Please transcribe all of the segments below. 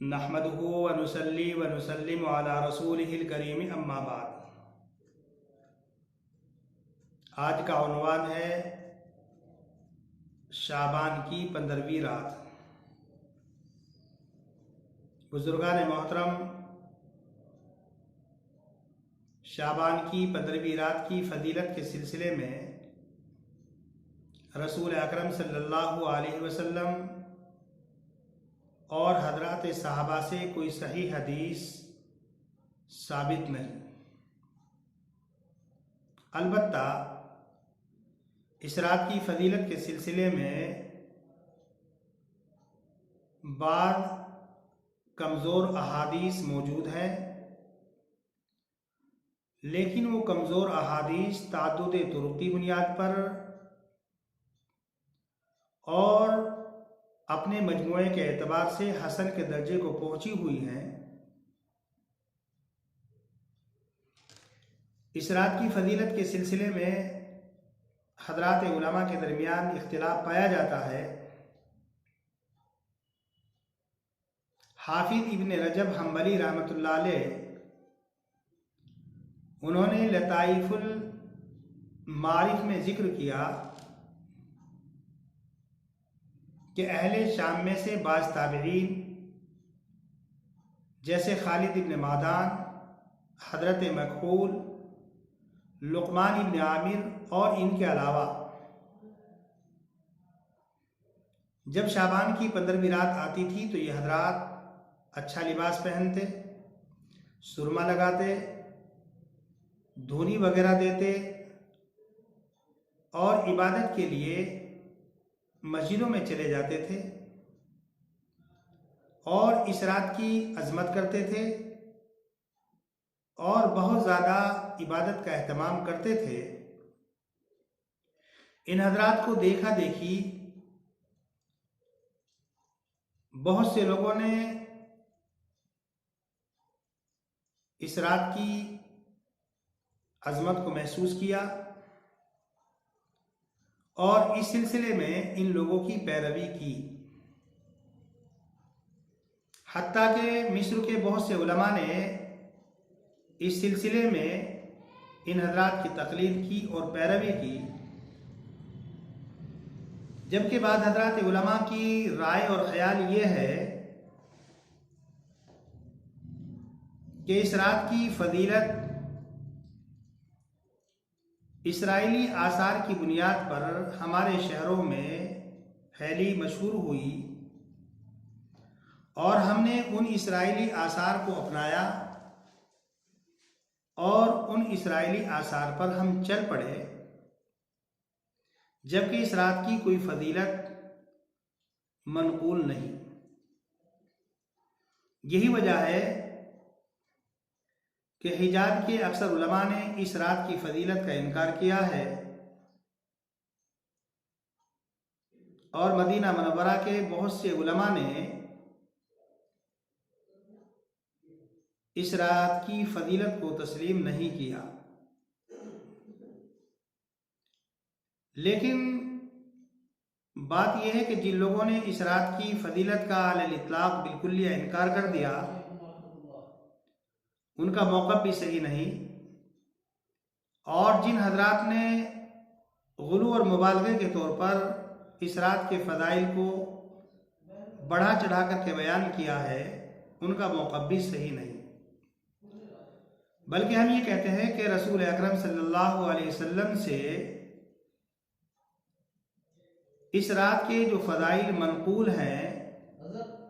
नहमदुहु व नुसल्ली व नुसल्लिमु अला रसूलिहिल करीम अम्मा बाद। आज का उन्वान है शाबान की 15वीं रात। बुजुर्गान मोहतरम, शाबान की 15वीं रात की फजीलत के सिलसिले में रसूल अकरम सल्लल्लाहु अलैहि वसल्लम और हजरात सहाबा से कोई सही हदीस साबित नहीं। अलबत्ता इस रात की फजीलत के सिलसिले में बाद कमज़ोर अहादीस मौजूद हैं, लेकिन वो कमज़ोर अहादीस ताद्दुद तुरुक़ की बुनियाद पर और अपने मजमूए के एतबार से हसन के दर्जे को पहुंची हुई हैं। इस रात की फजीलत के सिलसिले में हजरात उलमा के दरमियान इख्तिलाफ पाया जाता है। हाफिज इब्न रजब हम्बली रहमतुल्लाह अलैह उन्होंने लताइफुल मारिफ में जिक्र किया कि अहले शाम में से बाज़ ताबिईन जैसे खालिद इब्न मादान, हजरत मकहूल, लुक़मान इब्न आमिर और इनके अलावा जब शाबान की 15वीं रात आती थी तो ये हजरात अच्छा लिबास पहनते, सुरमा लगाते, धूनी वगैरह देते और इबादत के लिए मस्जिदों में चले जाते थे और इस रात की अज़मत करते थे और बहुत ज़्यादा इबादत का एहतमाम करते थे। इन हजरात को देखा देखी बहुत से लोगों ने इस रात की अज़मत को महसूस किया और इस सिलसिले में इन लोगों की पैरवी की। हत्ता के मिस्र के बहुत से उलमा ने इस सिलसिले में इन हजरात की तक़लीद की और पैरवी की, जबकि बाद हजरात उलमा की राय और ख्याल ये है कि इस रात की फजीलत इसराइली आसार की बुनियाद पर हमारे शहरों में फैली, मशहूर हुई और हमने उन इसराइली आसार को अपनाया और उन इसराइली आसार पर हम चल पड़े, जबकि इस रात की कोई फजीलत मनकूल नहीं। यही वजह है कि हिजाज के अक्सर उलमा ने इस रात की फजीलत का इनकार किया है और मदीना मुनव्वरा के बहुत से उलमा ने इस रात की फजीलत को तस्लीम नहीं किया। लेकिन बात यह है कि जिन लोगों ने इस रात की फजीलत का अलल इतलाक बिल्कुलिया इनकार कर दिया, उनका मौक़िफ़ भी सही नहीं, और जिन हजरात ने गुलू और मुबालगे के तौर पर इस रात के फ़ज़ाइल को बढ़ा चढ़ा कर के बयान किया है, उनका मौक़िफ़ भी सही नहीं। बल्कि हम ये कहते हैं कि रसूल अकरम सल्लल्लाहु अलैहि वसल्लम से इस रात के जो फ़ज़ाइल मनक़ूल हैं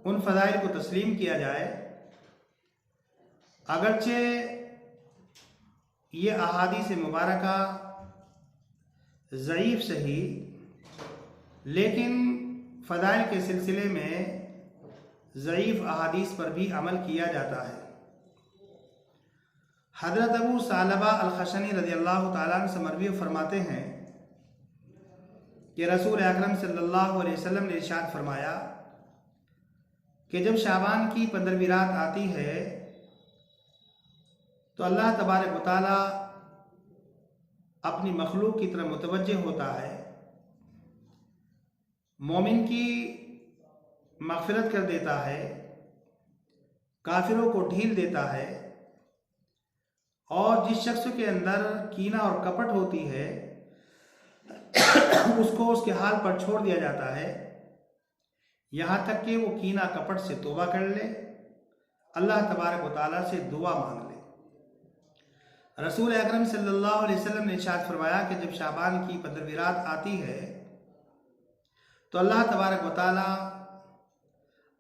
उन फ़ज़ाइल को तस्लीम किया जाए, अगरचे ये अहादीस मुबारका ज़ईफ़ सही, लेकिन फ़ज़ाइल के सिलसिले में ज़ईफ़ अहादीस पर भी अमल किया जाता है। हज़रत अबू सालबा अल-ख़शनी रज़ियल्लाहु ताला अन्हु से मरवी फरमाते हैं कि रसूल अकरम सल्लल्लाहु अलैहि वसल्लम ने इरशाद फरमाया कि जब शाबान की 15वीं रात आती है तो अल्लाह तबारक व तआला अपनी मखलूक की तरफ मुतवज्जह होता है, मोमिन की मग़फ़िरत कर देता है काफिरों को ढील देता है, और जिस शख्स के अंदर कीना और कपट होती है उसको उसके हाल पर छोड़ दिया जाता है, यहाँ तक कि वो कीना कपट से तौबा कर ले, अल्लाह तबारक व तआला से दुआ मांग ले। रसूल अकरम सल्लल्लाहु अलैहि वसल्लम ने इरशाद फरमाया कि जब शाबान की 15वीं रात आती है तो अल्लाह तबारक व तआला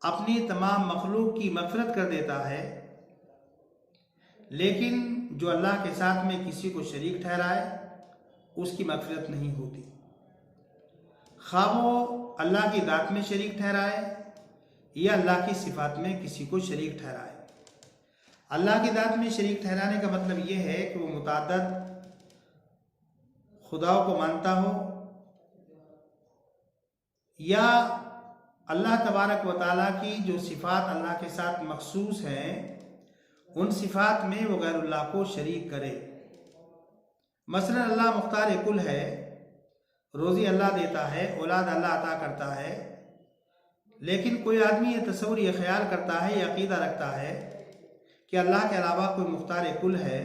अपनी तमाम मखलूक की मग़फ़िरत कर देता है, लेकिन जो अल्लाह के साथ में किसी को शरीक ठहराए उसकी मग़फ़िरत नहीं होती। खा वो अल्लाह की ज़ात में शरीक ठहराए या अल्लाह की सिफ़ात में किसी को शरीक ठहराए। अल्लाह की ज़ात में शरीक ठहराने का मतलब ये है कि वो मुताद्दद खुदाओं को मानता हो, या अल्लाह तबारक व तआला की जो सिफ़ात अल्लाह के साथ मखसूस हैं उन सिफ़ात में वो गैरुल्लाह को शरीक करे। मसलन अल्लाह मुख्तार कुल है, रोज़ी अल्लाह देता है, औलाद अल्लाह अता करता है, लेकिन कोई आदमी ये तस्वुर ये ख्याल करता है, ये अक़ीदा रखता है कि अल्लाह के अलावा कोई मुख्तार कुल है,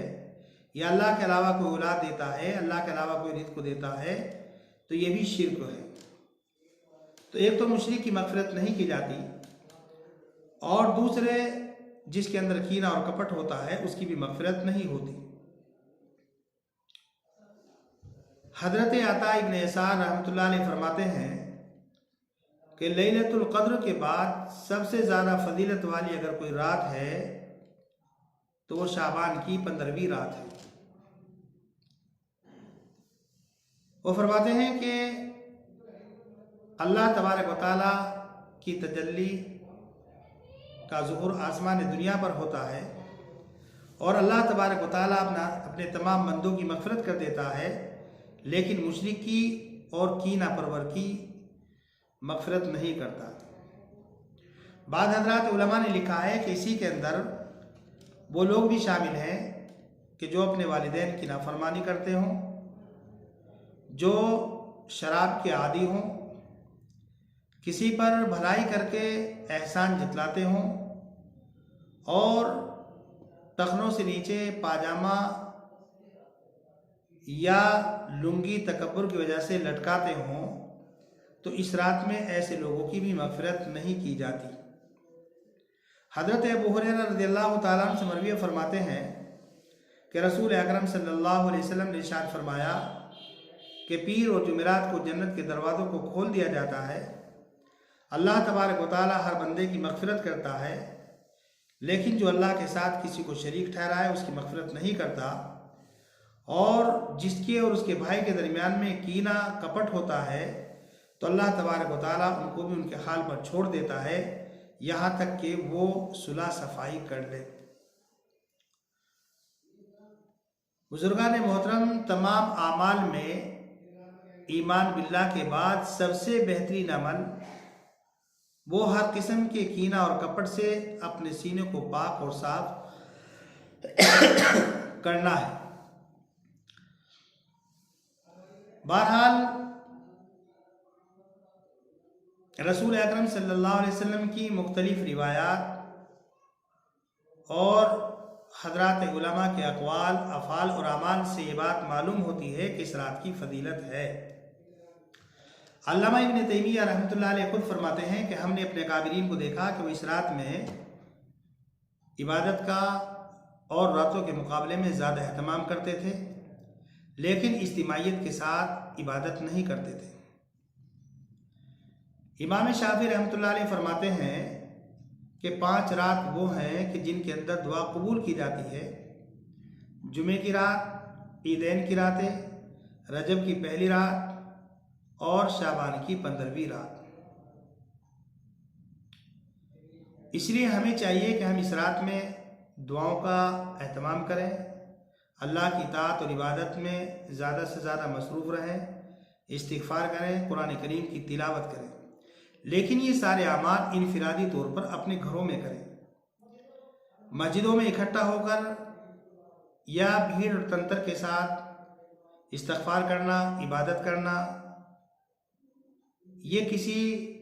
या अल्लाह के अलावा कोई औलाद देता है, अल्लाह के अलावा कोई रिज़्क़ को देता है, तो ये भी शिर्क है। तो एक तो मुशरिक की मग़फ़िरत नहीं की जाती, और दूसरे जिसके अंदर कीना और कपट होता है उसकी भी मग़फ़िरत नहीं होती। हज़रत अता इब्न यसार रहमतुल्लाह अलैह फरमाते हैं कि लैलतुल क़द्र के बाद सबसे ज़्यादा फजीलत वाली अगर कोई रात है तो वो शाबान की 15वीं रात है। वो फरमाते हैं कि अल्लाह तबारक व तआला की तजल्ली का ज़ुहूर आसमान दुनिया पर होता है, और अल्लाह तबारक व तआला अपने तमाम बंदों की मग़फ़िरत कर देता है, लेकिन मुशरिक की और कीना परवर की मग़फ़िरत नहीं करता। बाद हज़रात उलमा ने लिखा है कि इसी के अंदर वो लोग भी शामिल हैं कि जो अपने वालिदैन की नाफरमानी करते हों, जो शराब के आदी हों, किसी पर भलाई करके एहसान जतलाते हों, और टखनों से नीचे पाजामा या लुंगी तकब्बुर की वजह से लटकाते हों, तो इस रात में ऐसे लोगों की भी मग़फ़िरत नहीं की जाती। हज़रत अबू हुरैरा रज़ियल्लाहु ताला अन्हु से मरवी फरमाते हैं कि रसूल अकरम सल्लल्लाहु अलैहि वसल्लम ने इरशाद फरमाया कि पीर और जुमेरात को जन्नत के दरवाज़ों को खोल दिया जाता है। अल्लाह तबारक व तआला हर बंदे की मग़फ़िरत करता है, लेकिन जो अल्लाह के साथ किसी को शरीक ठहराए उसकी मग़फ़िरत नहीं करता, और जिसके और उसके भाई के दरमियान में कीना कपट होता है तो अल्लाह तबारक व तआला उनको भी उनके हाल पर छोड़ देता है, यहाँ तक कि वो सुलह सफ़ाई कर ले। बुजुर्गान मोहतरम, तमाम आमाल में ईमान बिल्लाह के बाद सबसे बेहतरीन अमल वो हर किस्म के कीना और कपट से अपने सीने को पाक और साफ करना है। बहरहाल रसूल अकरम सल्लल्लाहु अलैहि वसल्लम की मुख्तलिफ रिवायात और हज़रात उलमा के अक़वाल, अफ़ाल और अमाल से ये बात मालूम होती है कि इस रात की फ़जीलत है। अल्लामा इब्न तैमिया रहमतुल्लाह अलैह खुद फरमाते हैं कि हमने अपने काबिरीन को देखा कि वो इस रात में इबादत का और रातों के मुकाबले में ज़्यादा एहतमाम करते थे, लेकिन इज्तिमाइयत के साथ इबादत नहीं करते थे। इमाम शाफी रहमतुल्लाह अलैह फरमाते हैं कि 5 रात वो हैं कि जिनके अंदर दुआ कबूल की जाती है। जुमे की रात, ईदैन की रातें, रजब की पहली रात और शाबान की 15वीं रात। इसलिए हमें चाहिए कि हम इस रात में दुआओं का एहतमाम करें, अल्लाह की इताअत और इबादत में ज़्यादा से ज़्यादा मसरूफ़ रहें, इस्तिग़फ़ार करें, कुरान करीम की तिलावत करें। लेकिन ये सारे अमाल इनफिरादी तौर पर अपने घरों में करें। मस्जिदों में इकट्ठा होकर या भीड़ और तंत्र के साथ इस्तिग़फ़ार करना, इबादत करना, ये किसी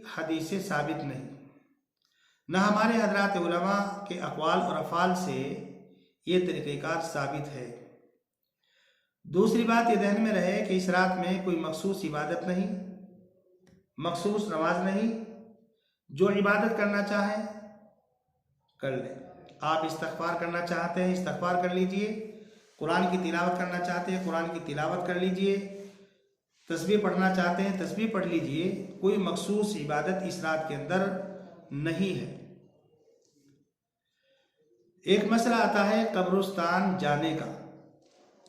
हदीस से साबित नहीं। न हमारे हजरात उलमा के अक़वाल और अफ़ाल से ये तरीक़ेकार साबित है। दूसरी बात ये ध्यान में रहे कि इस रात में कोई मखसूस इबादत नहीं, मखसूस नमाज नहीं। जो इबादत करना चाहे कर ले। आप इस्तग़फ़ार करना चाहते हैं इस्तग़फ़ार कर लीजिए, कुरान की तिलावत करना चाहते हैं कुरान की तिलावत कर लीजिए, तस्बीह पढ़ना चाहते हैं तस्बीह पढ़ लीजिए। कोई मखसूस इबादत इस रात के अंदर नहीं है। एक मसला आता है कब्रिस्तान जाने का।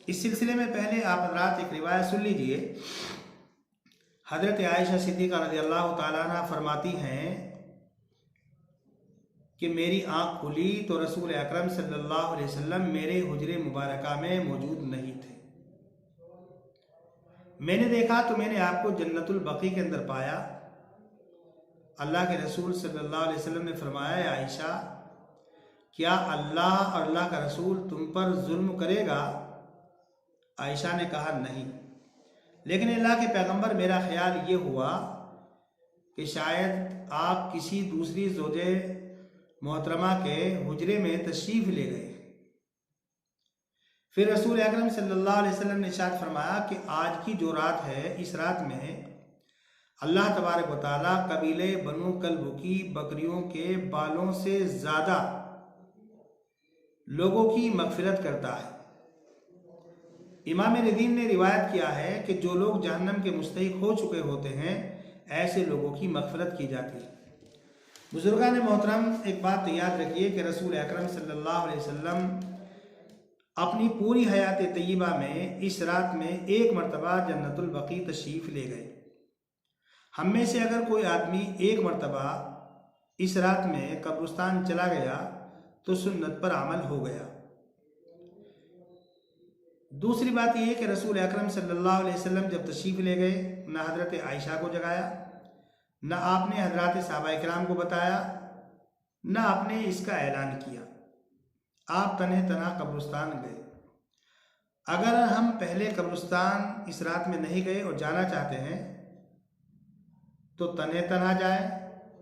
इस सिलसिले में पहले आप हज़रात एक रिवायत सुन लीजिए। हज़रत आयशा सिद्दीक़ा रज़ियल्लाहु ताला अन्हा फरमाती हैं कि मेरी आँख खुली तो रसूल अकरम सल्लल्लाहु अलैहि वसल्लम मेरे हुजरे मुबारका में मौजूद नहीं थे। मैंने देखा तो मैंने आपको जन्नतुल बकी के अंदर पाया। अल्लाह के रसूल सल्लल्लाहु अलैहि वसल्लम ने फरमाया, आयशा क्या अल्लाह और अल्लाह का रसूल तुम पर जुल्म करेगा? आयशा ने कहा नहीं, लेकिन अल्लाह के पैगंबर मेरा ख्याल ये हुआ कि शायद आप किसी दूसरी ज़ौजे मोहतरमा के हुजरे में तशरीफ़ ले गए। फिर रसूल अकरम सल्लल्लाहु अलैहि वसल्लम ने इरशाद फरमाया कि आज की जो रात है, इस रात में अल्लाह तबारक व तआला कबीले बनु कल्ब की बकरियों के बालों से ज़्यादा लोगों की मग़फ़िरत करता है। इमाम नदीम ने रिवायत किया है कि जो लोग जहन्नम के मुस्तहिक़ हो चुके होते हैं, ऐसे लोगों की मग़फ़िरत की जाती है। बुजुर्गान मोहतरम, एक बात याद रखिए कि रसूल अकरम सल्लल्लाहु अलैहि वसल्लम अपनी पूरी हयात तय्यबा में इस रात में एक मरतबा जन्नतुल बकी तशरीफ़ ले गए। हम में से अगर कोई आदमी एक मरतबा इस रात में कब्रिस्तान चला गया तो सुन्नत पर अमल हो गया। दूसरी बात यह है कि रसूल अकरम सल्लल्लाहु अलैहि वसल्लम जब तशरीफ़ ले गए, न हज़रत आयशा को जगाया, न आपने हज़रात सहाबा किराम को बताया, न आपने इसका ऐलान किया। आप तने तना कब्रिस्तान गए। अगर हम पहले कब्रिस्तान इस रात में नहीं गए और जाना चाहते हैं तो तने तना जाए,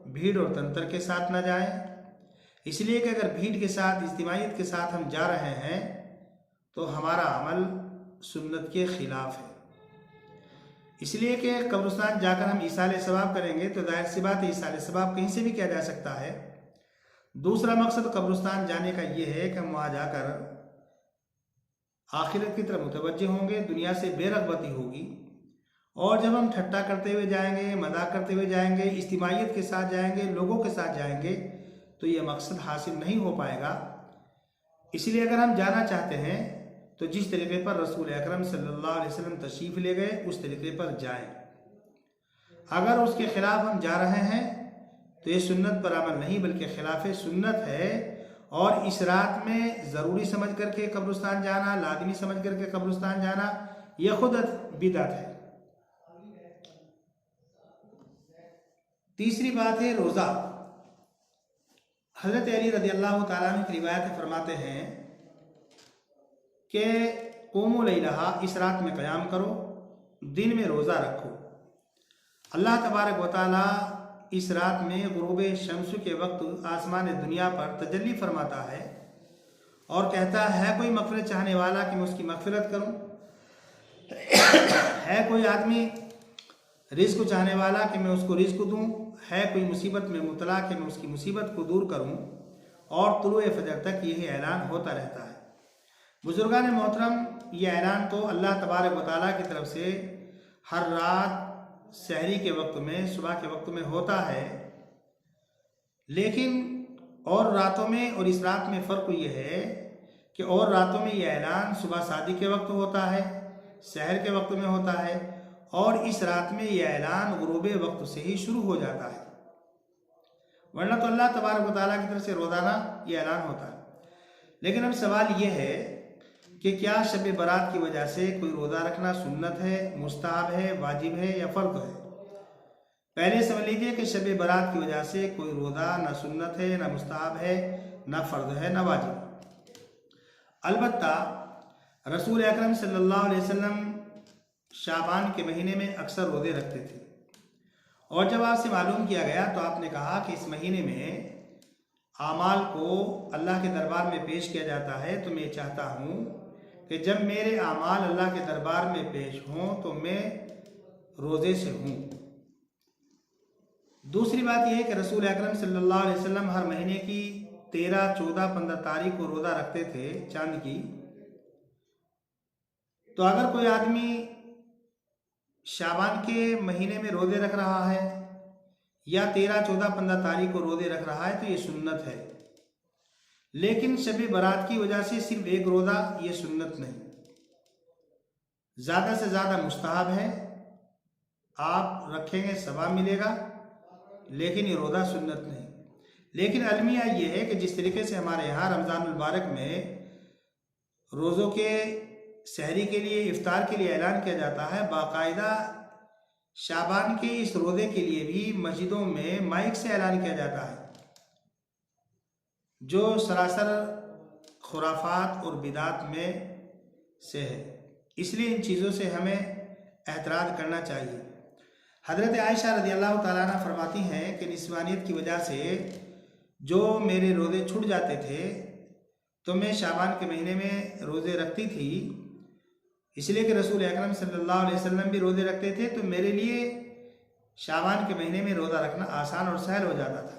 भीड़ और तंत्र के साथ न जाए। इसलिए कि अगर भीड़ के साथ इज्तिमाइयत के साथ हम जा रहे हैं तो हमारा अमल सुन्नत के ख़िलाफ़ है। इसलिए कि कब्रिस्तान जाकर हम ईसाल सवाब करेंगे तो ज़ाहिर सी बात है ईसाल सवाब कहीं से भी किया जा सकता है। दूसरा मकसद कब्रिस्तान जाने का ये है कि हम वहाँ जाकर आखिरत की तरफ मुतवज्जे होंगे, दुनिया से बेरग़बती होगी। और जब हम ठट्टा करते हुए जाएंगे, मजाक करते हुए जाएंगे, इज्तिमाइयत के साथ जाएंगे, लोगों के साथ जाएंगे, तो ये मकसद हासिल नहीं हो पाएगा। इसलिए अगर हम जाना चाहते हैं तो जिस तरीके पर रसूल अकरम सल्लल्लाहु अलैहि वसल्लम तशरीफ़ ले गए उस तरीके पर जाएं। अगर उसके ख़िलाफ़ हम जा रहे हैं तो ये सुन्नत पर अमल नहीं बल्कि ख़िलाफ़ सुन्नत है। और इस रात में ज़रूरी समझ करके कब्रिस्तान जाना, लाज़मी समझ करके कब्रिस्तान जाना, यह खुद बिदअत है। तीसरी बात है रोज़ा। हज़रत अली रज़ियल्लाहु ताला अन्हु की रिवायत फरमाते हैं कि क़ुमू लैलहा, इस रात में क़याम करो, दिन में रोज़ा रखो। अल्लाह तबारक व तआला इस रात में गुरूब शम्स के वक्त आसमान दुनिया पर तजल्ली फरमाता है और कहता है कोई मग़फ़िरत चाहने वाला कि मैं उसकी मग़फ़िरत करूं, है कोई आदमी रिज़्क़ चाहने वाला कि मैं उसको रिज़्क़ दूं, है कोई मुसीबत में मुब्तला कि मैं उसकी मुसीबत को दूर करूं। और तुलुए फजर तक यही ऐलान होता रहता है। बुजुर्गान मोहतरम, ये ऐलान तो अल्लाह तबारक व तआला की तरफ से हर रात सहरी के वक्त में, सुबह के वक्त में होता है। लेकिन और रातों में और इस रात में फ़र्क ये है कि और रातों में ये ऐलान सुबह शादी के वक्त होता है, सहर के वक्त में होता है, और इस रात में ये ऐलान गुरूब वक्त से ही शुरू हो जाता है। वरना तो अल्लाह तबारक व तआला की तरफ से रोज़ाना ये ऐलान होता है। लेकिन अब सवाल ये है कि क्या शब बारात की वजह से कोई रोज़ा रखना सुन्नत है, मुस्तहब है, वाजिब है या फ़र्ज़ है? पहले समझ लीजिए कि शब बारात की वजह से कोई रोज़ा ना सुन्नत है, ना मुस्तहब है, ना फ़र्ज़ है, ना वाजिब। अलबत्ता रसूल अकरम सल्लल्लाहु अलैहि वसल्लम शाबान के महीने में अक्सर रोज़े रखते थे। और जब आपसे मालूम किया गया तो आपने कहा कि इस महीने में आमाल को अल्लाह के दरबार में पेश किया जाता है, तो मैं चाहता हूँ कि जब मेरे आमाल अल्लाह के दरबार में पेश हों तो मैं रोज़े से हूँ। दूसरी बात यह है कि रसूल अकरम सल्लल्लाहु अलैहि वसल्लम हर महीने की 13, 14, 15 तारीख को रोज़ा रखते थे चांद की। तो अगर कोई आदमी शाबान के महीने में रोज़े रख रहा है या 13, 14, 15 तारीख को रोज़े रख रहा है तो ये सुन्नत है। लेकिन शब बारात की वजह से सिर्फ एक रोज़ा ये सुन्नत नहीं, ज़्यादा से ज़्यादा मुस्तहब है। आप रखेंगे सवाब मिलेगा, लेकिन ये रोज़ा सुन्नत नहीं। लेकिन अलमिया ये है कि जिस तरीके से हमारे यहाँ रमज़ान मुबारक में रोज़ों के सहरी के लिए, इफ्तार के लिए ऐलान किया जाता है, बाकायदा शाबान के इस रोज़े के लिए भी मस्जिदों में माइक से ऐलान किया जाता है, जो सरासर खुराफात और बिदात में से है। इसलिए इन चीज़ों से हमें एहतराज करना चाहिए। हज़रत आयशा रज़ियल्लाहु ताला अन्हा फरमाती हैं कि निस्वानियत की वजह से जो मेरे रोज़े छूट जाते थे तो मैं शाबान के महीने में रोज़े रखती थी, इसलिए कि रसूल अकरम सल्लल्लाहु अलैहि वसल्लम भी रोज़े रखते थे, तो मेरे लिए शाबान के महीने में रोज़ा रखना आसान और सहल हो जाता था।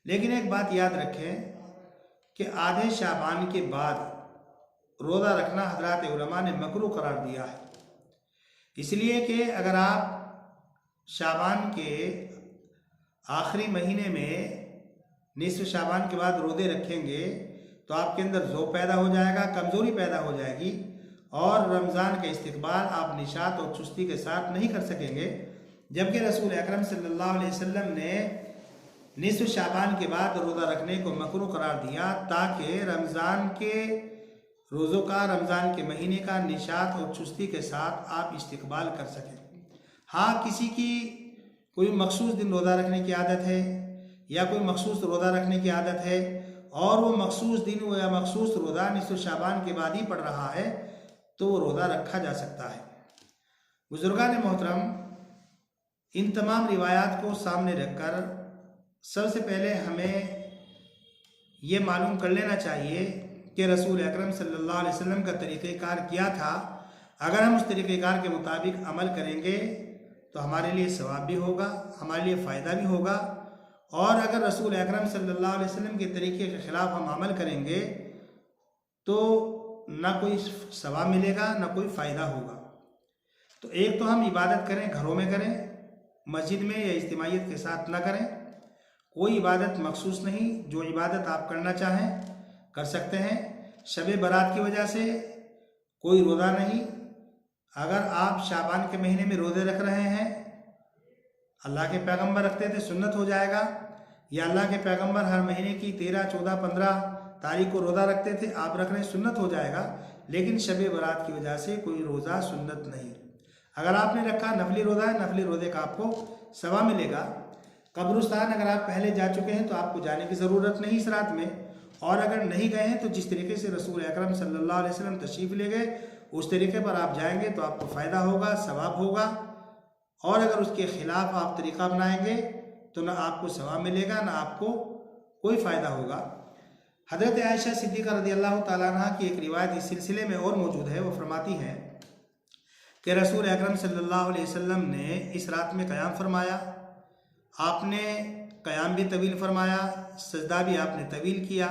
लेकिन एक बात याद रखें कि आधे शाबान के बाद रोज़ा रखना हज़रात उलमा ने मकरूह करार दिया है, इसलिए कि अगर आप शाबान के आखिरी महीने में निस्फ शाबान के बाद रोज़े रखेंगे तो आपके अंदर ज़ौक़ पैदा हो जाएगा, कमज़ोरी पैदा हो जाएगी और रमज़ान का इस्तकबाल आप निशात और चुस्ती के साथ नहीं कर सकेंगे। जबकि रसूल अकरम सल्लल्लाहु अलैहि वसल्लम ने निस्फ शाबान के बाद रोज़ा रखने को मकरूह करार दिया ताकि रमज़ान के रोज़ों का, रमज़ान के महीने का निशात और चुस्ती के साथ आप इस्तकबाल कर सकें। हाँ, किसी की कोई मखसूस दिन रोज़ा रखने की आदत है या कोई मखसूस रोज़ा रखने की आदत है और वो मखसूस दिन या मखसूस रोज़ा निस्फ शाबान के बाद ही पड़ रहा है, तो वो रोज़ा रखा जा सकता है। बुजुर्गान मोहतरम, इन तमाम रिवायात को सामने रखकर सबसे पहले हमें ये मालूम कर लेना चाहिए कि रसूल अकरम सल्लल्लाहु अलैहि वसल्लम का तरीक़ेकार क्या था। अगर हम उस तरीक़ेकार के मुताबिक अमल करेंगे तो हमारे लिए सवाब भी होगा, हमारे लिए फ़ायदा भी होगा। और अगर रसूल अकरम सल्लल्लाहु अलैहि वसल्लम के तरीक़े के ख़िलाफ़ हम अमल करेंगे तो ना कोई सवाब मिलेगा, ना कोई फ़ायदा होगा। तो एक तो हम इबादत करें, घरों में करें, मस्जिद में या इज्तिमाइयत के साथ ना करें। कोई इबादत मखसूस नहीं, जो इबादत आप करना चाहें कर सकते हैं। शब बारात की वजह से कोई रोज़ा नहीं। अगर आप शाबान के महीने में रोज़े रख रहे हैं, अल्लाह के पैगंबर रखते थे, सुन्नत हो जाएगा। या अल्लाह के पैगंबर हर महीने की 13, 14, 15 तारीख को रोज़ा रखते थे, आप रख रहे हैं, सुन्नत हो जाएगा। लेकिन शब बारात की वजह से कोई रोज़ा सुन्नत नहीं। अगर आपने रखा नफली रोज़ा है, नफली रोज़े का आपको सवाब मिलेगा। कब्रिस्तान अगर आप पहले जा चुके हैं तो आपको जाने की ज़रूरत नहीं इस रात में, और अगर नहीं गए हैं तो जिस तरीके से रसूल अकरम सल्लल्लाहु अलैहि वसल्लम तशरीफ़ ले गए उस तरीके पर आप जाएंगे तो आपको फ़ायदा होगा, सवाब होगा। और अगर उसके ख़िलाफ़ आप तरीक़ा अपनाएंगे तो ना आपको सवाब मिलेगा, ना आपको कोई फ़ायदा होगा। हज़रत आयशा सिद्दीक़ा रज़ियल्लाहु ताला अन्हा की एक रिवायत इस सिलसिले में और मौजूद है। वो फरमाती हैं कि रसूल अकरम सल्लल्लाहु अलैहि वसल्लम ने इस रात में क़याम फरमाया। आपने क़याम भी तवील फरमाया, सजदा भी आपने तवील किया,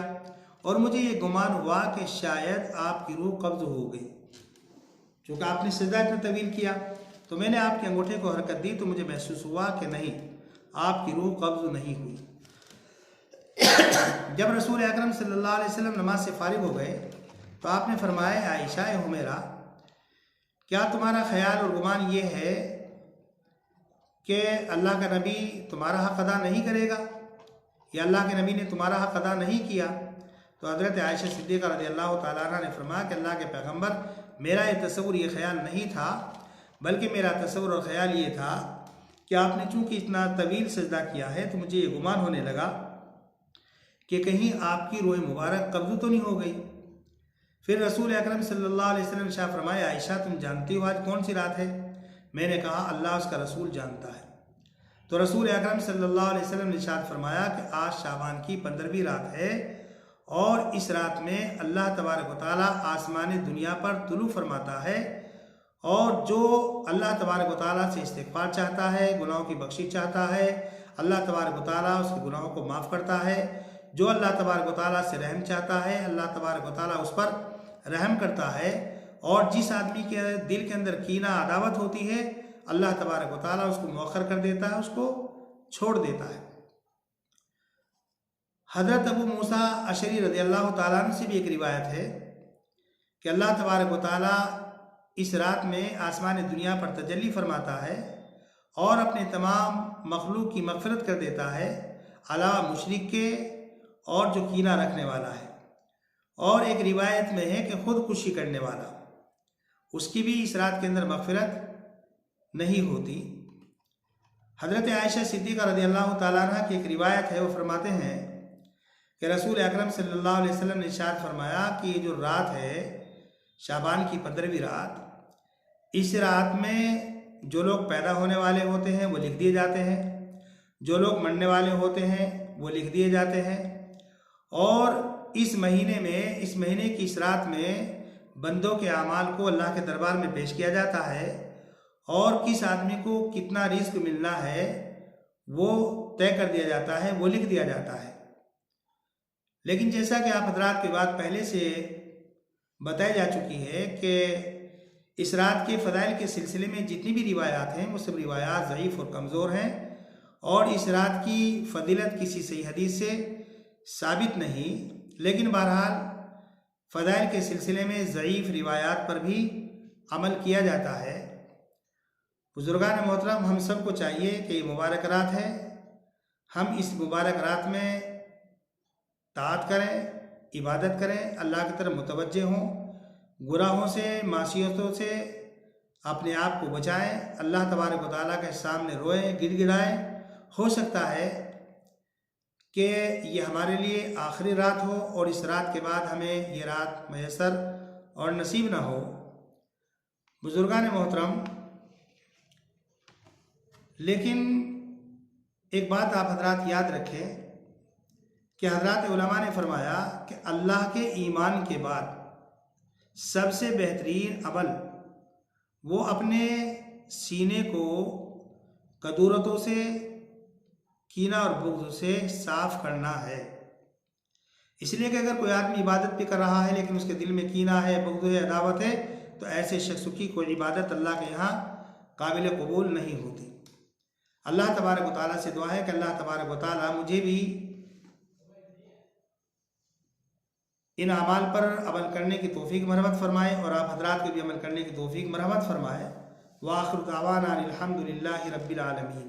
और मुझे ये गुमान हुआ कि शायद आपकी रूह कब्ज़ हो गई। चूँकि आपने सजदा इतना तवील किया तो मैंने आपके अंगूठे को हरकत दी तो मुझे महसूस हुआ कि नहीं, आपकी रूह कब्ज़ नहीं हुई। जब रसूल अकरम सल्लल्लाहु अलैहि वसल्लम नमाज से फारिग हो गए तो आपने फरमाया, आयशा हुमैरा, क्या तुम्हारा ख्याल और गुमान ये है कि अल्लाह का नबी तुम्हारा हक़ अदा नहीं करेगा या अल्लाह के नबी ने तुम्हारा हक़ अदा नहीं किया? तो हज़रत आयशा सिद्दीक़ा रज़ियल्लाहु ताला अन्हा ने फरमाया कि अल्लाह के पैगंबर, मेरा ये तसव्वुर, ये ख्याल नहीं था, बल्कि मेरा तसव्वुर और ख़याल ये था कि आपने चूँकि इतना तवील सजदा किया है तो मुझे ये गुमान होने लगा कि कहीं आपकी रूह मुबारक कब्ज़ तो नहीं हो गई। फिर रसूल अकरम सल्लल्लाहु अलैहि वसल्लम शाह फरमाए, आयशा तुम जानती हो आज कौन सी रात है? मैंने कहा, अल्लाह उसका रसूल जानता है। तो रसूल अकरम सल्लल्लाहु अलैहि वसल्लम ने इरशाद फरमाया कि आज शाबान की 15वीं रात है और इस रात में अल्लाह तबारक व तआला आसमान दुनिया पर तुलू फरमाता है और जो अल्लाह तबारक व तआला से इस्तिग़फ़ार चाहता है, गुनाहों की बख्शिश चाहता है, अल्लाह तबारक व तआला उसके गुनाहों को माफ़ करता है। जो अल्लाह तबारक व तआला से रहम चाहता है, अल्लाह तबारक व तआला उस पर रहम करता है। और जिस आदमी के दिल के अंदर कीना अदावत होती है, अल्लाह तबारक व तआला उसको मौखर कर देता है, उसको छोड़ देता है। हज़रत अबू मूसा अशरी रज़ियल्लाहु ताला अन्हु से भी एक रिवायत है कि अल्लाह तबारक व तआला इस रात में आसमान दुनिया पर तजल्ली फरमाता है और अपने तमाम मखलूक की मग़फ़िरत कर देता है, अलावा मुशरिक के और जो कीना रखने वाला है। और एक रिवायत में है कि ख़ुदकुशी करने वाला, उसकी भी इस रात के अंदर मग़फ़िरत नहीं होती। हज़रत आयशा सिद्दीक़ा रज़ियल्लाहु ताला अन्हा की एक रिवायत है, वो फरमाते हैं कि रसूल अकरम सल्लल्लाहु अलैहि वसल्लम ने इरशाद फरमाया कि ये जो रात है शाबान की 15वीं रात, इस रात में जो लोग पैदा होने वाले होते हैं वो लिख दिए जाते हैं, जो लोग मरने वाले होते हैं वो लिख दिए जाते हैं। और इस महीने में, इस महीने की इस रात में बंदों के आमाल को अल्लाह के दरबार में पेश किया जाता है और किस आदमी को कितना रिस्क मिलना है वो तय कर दिया जाता है, वो लिख दिया जाता है। लेकिन जैसा कि आप हज़रात की बात पहले से बताई जा चुकी है कि इस रात के फ़ज़ाइल के सिलसिले में जितनी भी रिवायात हैं वो सब रिवायात ज़ईफ़ और कमज़ोर हैं और इस रात की फ़जीलत किसी सही हदीस से साबित नहीं। लेकिन बहरहाल फ़ज़ाइल के सिलसिले में ज़ईफ़ रिवायात पर भी अमल किया जाता है। बुज़ुर्गान मोहतरम, हम सबको चाहिए कि ये मुबारक रात है, हम इस मुबारक रात में ताअत करें, इबादत करें, अल्लाह की तरफ मुतवज्जे हों, गुनाहों से, मासियतों से अपने आप को बचाएं, अल्लाह तबारक व तआला के सामने रोएं, गिड़गिड़ाएं। हो सकता है कि ये हमारे लिए आखिरी रात हो और इस रात के बाद हमें ये रात मैसर और नसीब ना हो। बुज़ुर्गान मोहतरम, लेकिन एक बात आप हज़रात याद रखें कि हज़रात उलमा ने फरमाया कि अल्लाह के ईमान के बाद सबसे बेहतरीन अमल वो अपने सीने को कदूरतों से, कीना और बुग़्ज़ से साफ़ करना है। इसलिए कि अगर कोई आदमी इबादत भी कर रहा है लेकिन उसके दिल में कीना है, बुग़्ज़ है, अदावत है, तो ऐसे शख्स की कोई इबादत अल्लाह के यहाँ काबिल कबूल नहीं होती। अल्लाह तबारक व तआला से दुआ है कि अल्लाह तबारक व तआला मुझे भी इन अमाल पर अमल करने की तौफीक मरहमत फरमाए और आप हज़रात को भी अमल करने की तौफीक मरहमत फरमाए। व आखिर दावाना अनिल हम्दुलिल्लाहि रब्बिल आलमीन।